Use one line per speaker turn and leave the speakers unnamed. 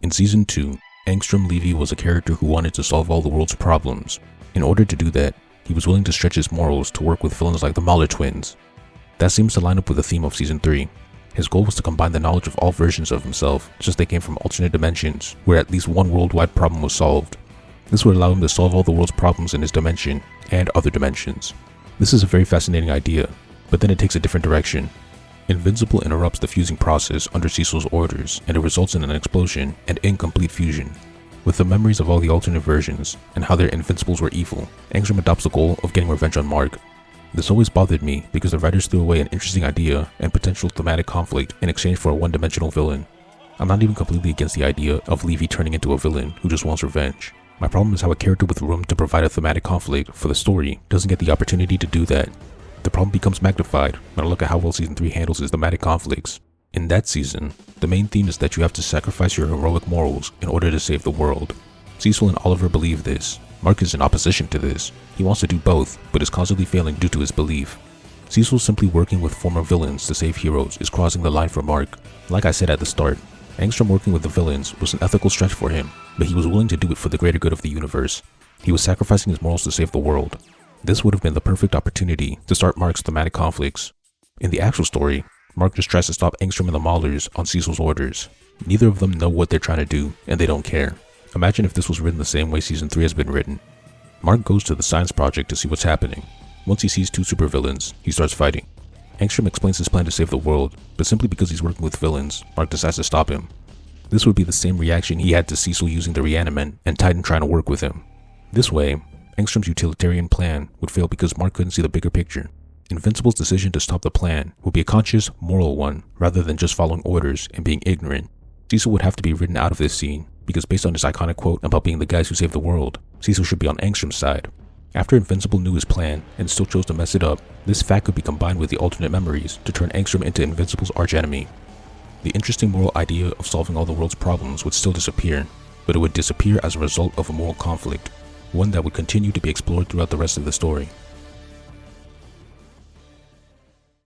In Season 2, Angstrom Levy was a character who wanted to solve all the world's problems. In order to do that, he was willing to stretch his morals to work with villains like the Mahler twins. That seems to line up with the theme of Season 3. His goal was to combine the knowledge of all versions of himself, just they came from alternate dimensions, where at least one worldwide problem was solved. This would allow him to solve all the world's problems in his dimension, and other dimensions. This is a very fascinating idea, but then it takes a different direction. Invincible interrupts the fusing process under Cecil's orders, and it results in an explosion and incomplete fusion. With the memories of all the alternate versions, and how their Invincibles were evil, Angstrom adopts the goal of getting revenge on Mark. This always bothered me because the writers threw away an interesting idea and potential thematic conflict in exchange for a one-dimensional villain. I'm not even completely against the idea of Levy turning into a villain who just wants revenge. My problem is how a character with room to provide a thematic conflict for the story doesn't get the opportunity to do that. The problem becomes magnified when I look at how well Season 3 handles his thematic conflicts. In that season, the main theme is that you have to sacrifice your heroic morals in order to save the world. Cecil and Oliver believe this. Mark is in opposition to this. He wants to do both, but is constantly failing due to his belief. Cecil simply working with former villains to save heroes is crossing the line for Mark. Like I said at the start, Angstrom working with the villains was an ethical stretch for him, but he was willing to do it for the greater good of the universe. He was sacrificing his morals to save the world. This would have been the perfect opportunity to start Mark's thematic conflicts. In the actual story, Mark just tries to stop Angstrom and the Maulers on Cecil's orders. Neither of them know what they're trying to do, and they don't care. Imagine if this was written the same way Season 3 has been written. Mark goes to the science project to see what's happening. Once he sees two supervillains, he starts fighting. Angstrom explains his plan to save the world, but simply because he's working with villains, Mark decides to stop him. This would be the same reaction he had to Cecil using the Reanimen and Titan trying to work with him. This way, Angstrom's utilitarian plan would fail because Mark couldn't see the bigger picture. Invincible's decision to stop the plan would be a conscious, moral one, rather than just following orders and being ignorant. Cecil would have to be written out of this scene, because based on his iconic quote about being the guys who saved the world, Cecil should be on Angstrom's side. After Invincible knew his plan and still chose to mess it up, this fact could be combined with the alternate memories to turn Angstrom into Invincible's archenemy. The interesting moral idea of solving all the world's problems would still disappear, but it would disappear as a result of a moral conflict, one that would continue to be explored throughout the rest of the story.